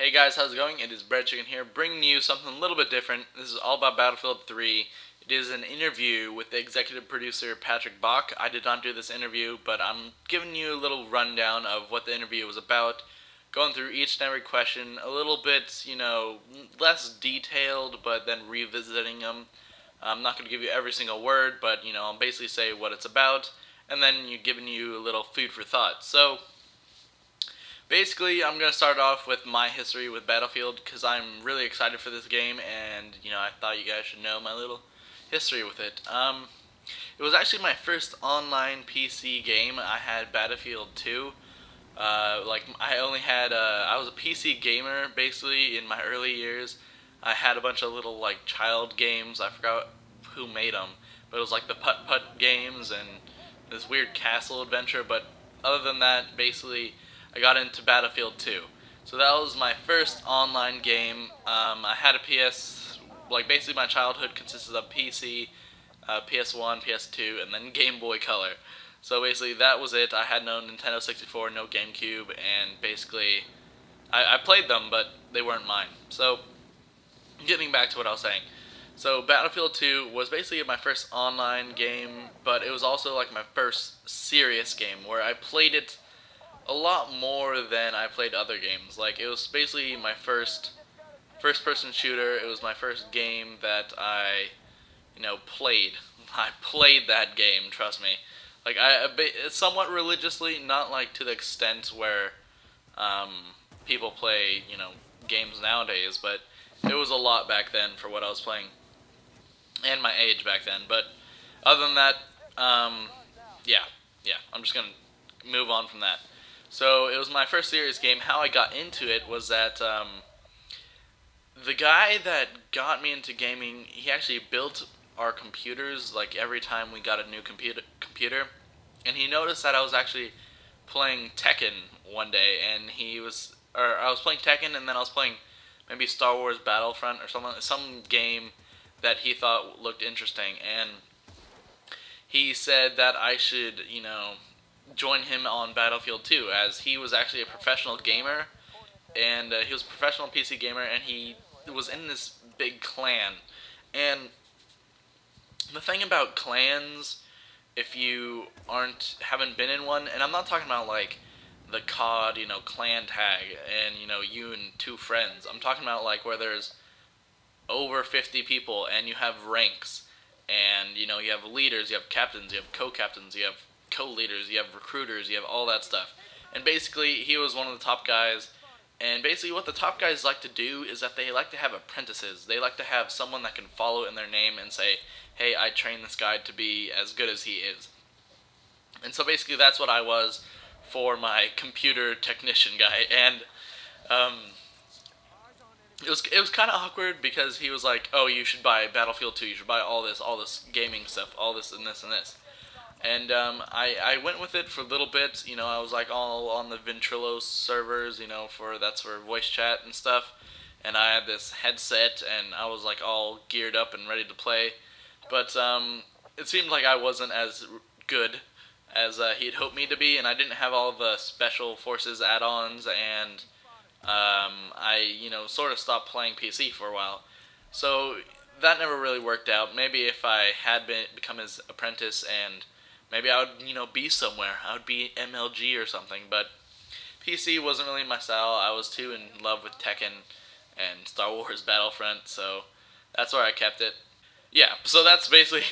Hey guys, how's it going? It is Bread Chicken here, bringing you something a little bit different. This is all about Battlefield 3. It is an interview with the executive producer Patrick Bach. I did not do this interview, but I'm giving you a little rundown of what the interview was about, going through each and every question, a little bit, less detailed, but then revisiting them. I'm not going to give you every single word, but, I'll basically say what it's about, and then giving you a little food for thought. So, basically, I'm going to start off with my history with Battlefield because I'm really excited for this game, and I thought you guys should know my little history with it. It was actually my first online PC game. I had Battlefield 2. I was a PC gamer basically in my early years. I had a bunch of little child games. I forgot who made them, but it was like the putt-putt games and this weird castle adventure. But other than that, basically, I got into Battlefield 2. So that was my first online game. I had a PS, basically my childhood consisted of PC, PS1, PS2, and then Game Boy Color. So basically that was it. I had no Nintendo 64, no GameCube, and basically I played them, but they weren't mine. So getting back to what I was saying. So Battlefield 2 was basically my first online game, but it was also my first serious game where I played it a lot more than I played other games. It was basically my first-person shooter. It was my first game that I, played. I played that game, trust me. Somewhat religiously, not to the extent where people play, games nowadays, but it was a lot back then for what I was playing, and my age back then. But other than that, yeah, I'm just gonna move on from that. So it was my first serious game. How I got into it was that the guy that got me into gaming, he actually built our computers every time we got a new computer, and he noticed that I was actually playing Tekken one day, and I was playing Tekken, and then I was playing maybe Star Wars Battlefront or some game that he thought looked interesting, and he said that I should, join him on Battlefield 2, as he was actually a professional gamer, and he was a professional PC gamer, and he was in this big clan. And the thing about clans, if you haven't been in one, and I'm not talking about the COD, clan tag, and you and two friends. I'm talking about where there's over 50 people, and you have ranks, and you have leaders, you have captains, you have co-captains, you have co-leaders, you have recruiters, you have all that stuff. And basically, he was one of the top guys, and basically what the top guys like to do is that they like to have apprentices. They like to have someone that can follow in their name and say, hey, I trained this guy to be as good as he is. And so basically that's what I was for my computer technician guy. And it was kind of awkward because he was like, oh, you should buy Battlefield 2, you should buy all this gaming stuff, all this and this and this. And I went with it for a little bit. I was all on the Ventrilo servers, that's for voice chat and stuff. And I had this headset, and I was all geared up and ready to play. But it seemed like I wasn't as good as he'd hoped me to be, and I didn't have all the Special Forces add-ons, and I, sort of stopped playing PC for a while. So that never really worked out. Maybe if I had become his apprentice, and maybe I would, be somewhere. I would be MLG or something, but PC wasn't really my style. I was too in love with Tekken and Star Wars Battlefront, so that's where I kept it. Yeah, so that's basically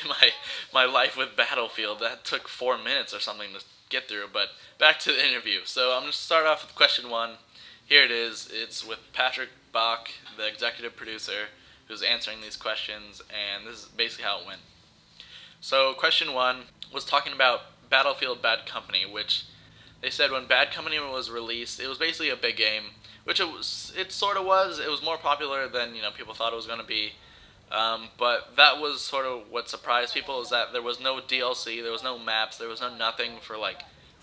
my life with Battlefield. That took 4 minutes or something to get through, but back to the interview. So I'm going to start off with question 1. Here it is. It's with Patrick Bach, the executive producer, who's answering these questions, and this is basically how it went. So question 1 was talking about Battlefield Bad Company, which they said when Bad Company was released, it was basically a big game, which it sort of was. It was more popular than people thought it was going to be. But that was sort of what surprised people, is that there was no DLC, there was no maps, there was no nothing for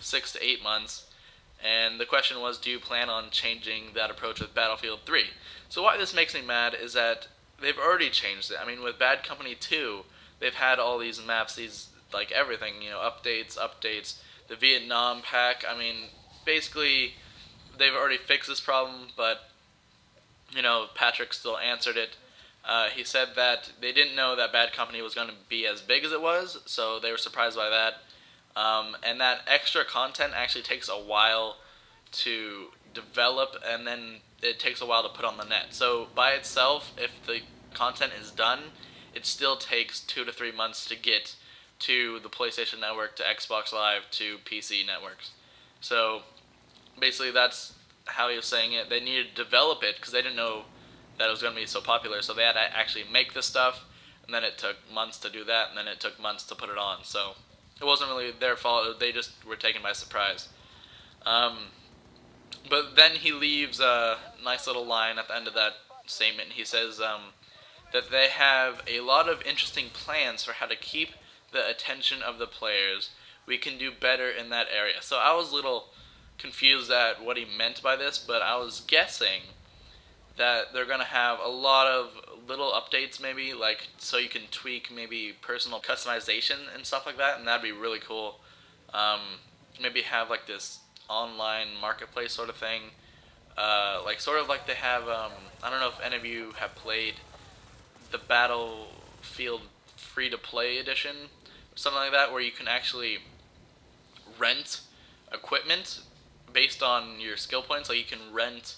6 to 8 months. And the question was, do you plan on changing that approach with Battlefield 3? So why this makes me mad is that they've already changed it. I mean, with Bad Company 2, they've had all these maps, these, everything, updates, the Vietnam pack. I mean, basically, they've already fixed this problem, but Patrick still answered it. He said that they didn't know that Bad Company was going to be as big as it was, so they were surprised by that. And that extra content actually takes a while to develop, and then it takes a while to put on the net. So by itself, if the content is done, it still takes 2 to 3 months to get to the PlayStation Network, to Xbox Live, to PC networks. So basically, that's how he was saying it. They needed to develop it because they didn't know that it was going to be so popular. So they had to actually make the stuff, and then it took months to do that, and then it took months to put it on. So it wasn't really their fault. They just were taken by surprise. But then he leaves a nice little line at the end of that statement. He says that they have a lot of interesting plans for how to keep the attention of the players. We can do better in that area. So I was a little confused at what he meant by this, but I was guessing that they're going to have a lot of little updates, maybe, like, so you can tweak maybe personal customization and stuff like that, and that'd be really cool. Maybe have like this online marketplace sort of thing, like sort of like they have. I don't know if any of you have played the Battlefield free-to-play edition or something like that, where you can actually rent equipment based on your skill points. Like you can rent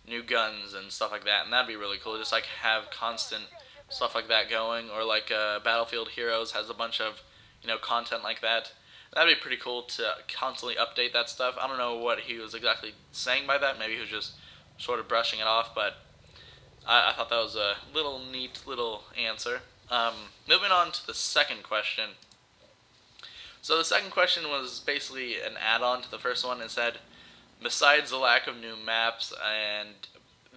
new guns and stuff like that, and that'd be really cool. Just like have constant stuff like that going, or like Battlefield Heroes has a bunch of content like that. That'd be pretty cool to constantly update that stuff. I don't know what he was exactly saying by that. Maybe he was just sort of brushing it off, but I thought that was a little neat little answer. Moving on to the second question. So the second question was basically an add-on to the first one. It said, besides the lack of new maps, and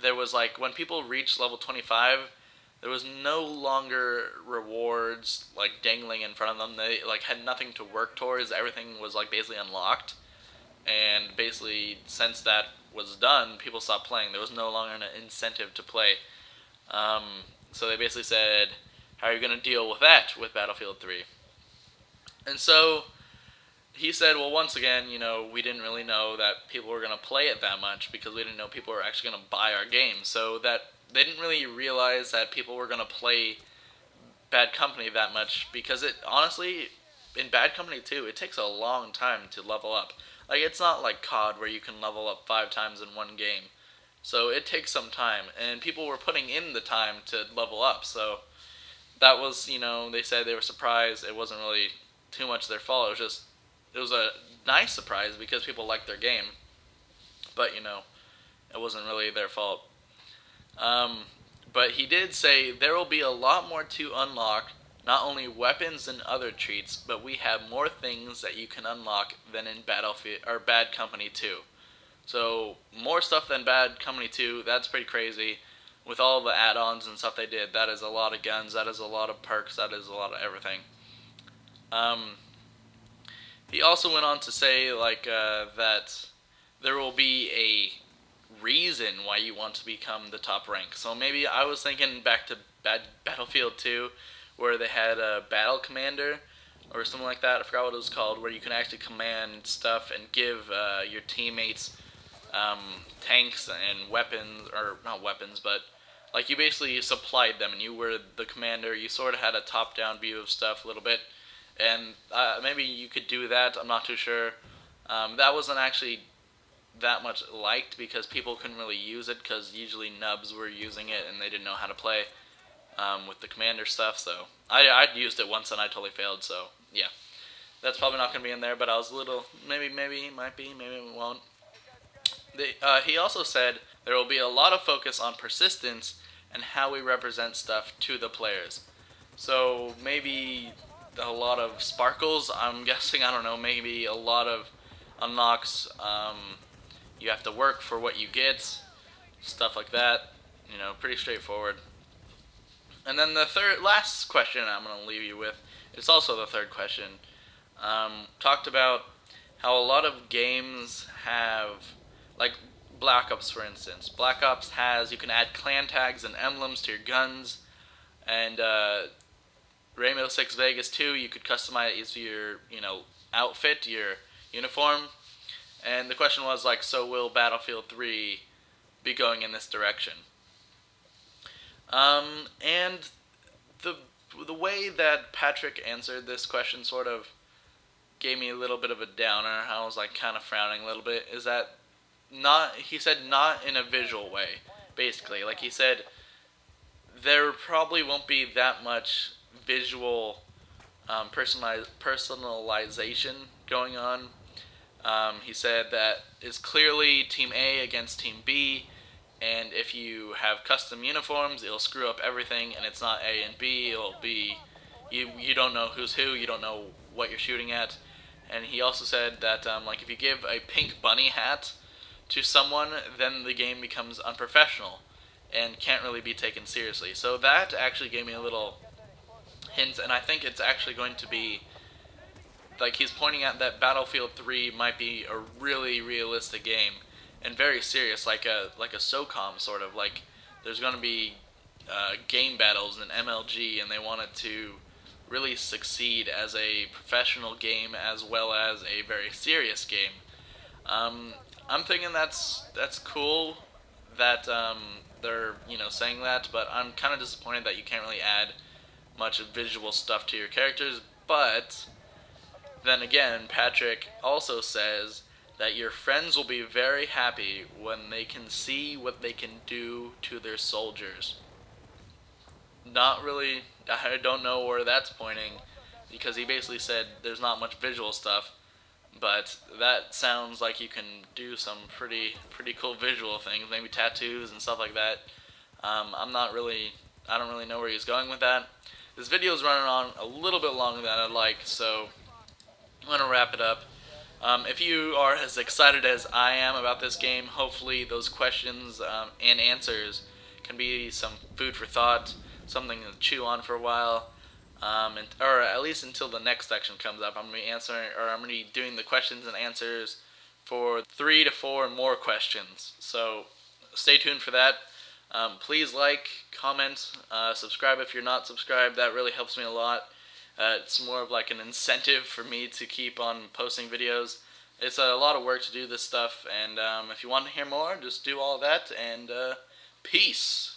there was like, when people reached level 25, there was no longer rewards like dangling in front of them. They like had nothing to work towards. Everything was like basically unlocked, and basically since that was done, people stopped playing. There was no longer an incentive to play. So they basically said, how are you going to deal with that with Battlefield 3? And so he said, well, once again, we didn't really know that people were going to play it that much because we didn't know people were actually going to buy our game. So that they didn't really realize that people were going to play Bad Company that much, because it honestly, in Bad Company 2, it takes a long time to level up. Like, it's not like COD where you can level up 5 times in one game. So it takes some time, and people were putting in the time to level up. So that was, they said they were surprised. It wasn't really too much their fault. It was a nice surprise because people liked their game. But, it wasn't really their fault. But he did say there will be a lot more to unlock, not only weapons and other treats, but we have more things that you can unlock than in Battlefield or Bad Company 2. So more stuff than Bad Company 2. That's pretty crazy. With all the add-ons and stuff they did, that is a lot of guns, that is a lot of perks, that is a lot of everything. He also went on to say that there will be a reason why you want to become the top rank. So maybe I was thinking back to Battlefield 2, where they had a battle commander or something like that. I forgot what it was called, where you can actually command stuff and give your teammates tanks and weapons, or not weapons, but like you basically supplied them and you were the commander. You sort of had a top-down view of stuff a little bit, and maybe you could do that. I'm not too sure. That wasn't actually that much liked because people couldn't really use it, because usually nubs were using it and they didn't know how to play with the commander stuff. So I'd used it once and I totally failed. So yeah, that's probably not going to be in there, but I was a little, maybe it might be, maybe it won't. He also said there will be a lot of focus on persistence and how we represent stuff to the players. So maybe a lot of sparkles, I'm guessing, I don't know, maybe a lot of unlocks. You have to work for what you get, stuff like that. Pretty straightforward. And then the last question I'm going to leave you with, it's also the third question, talked about how a lot of games have, like Black Ops for instance. Black Ops has, you can add clan tags and emblems to your guns, and Rainbow Six Vegas 2, you could customize your, outfit, your uniform. And the question was like, so will Battlefield 3 be going in this direction? And the the way that Patrick answered this question sort of gave me a little bit of a downer. I was like kind of frowning a little bit. Is that not? He said not in a visual way. Basically, like he said, there probably won't be that much visual personalization going on. He said that it's clearly Team A against Team B, and if you have custom uniforms, it'll screw up everything, and it's not A and B, it'll be, you don't know who's who, you don't know what you're shooting at. And he also said that like if you give a pink bunny hat to someone, then the game becomes unprofessional and can't really be taken seriously. So that actually gave me a little hint, and I think it's actually going to be, like, he's pointing out that Battlefield 3 might be a really realistic game and very serious, like a SOCOM sort of. Like, there's going to be game battles in MLG, and they want it to really succeed as a professional game as well as a very serious game. I'm thinking that's cool that they're saying that, but I'm kind of disappointed that you can't really add much visual stuff to your characters. But then again, Patrick also says that your friends will be very happy when they can see what they can do to their soldiers. Not really, I don't know where that's pointing, because he basically said there's not much visual stuff, but that sounds like you can do some pretty cool visual things, maybe tattoos and stuff like that. I don't really know where he's going with that. This video is running on a little bit longer than I'd like, so I'm going to wrap it up. If you are as excited as I am about this game, hopefully those questions and answers can be some food for thought, something to chew on for a while, or at least until the next section comes up. I'm going to be answering, or I'm going to be doing the questions and answers for 3 to 4 more questions. So stay tuned for that. Please like, comment, subscribe if you're not subscribed. That really helps me a lot. It's more of like an incentive for me to keep on posting videos. It's a lot of work to do this stuff, and if you want to hear more, just do all that, and peace.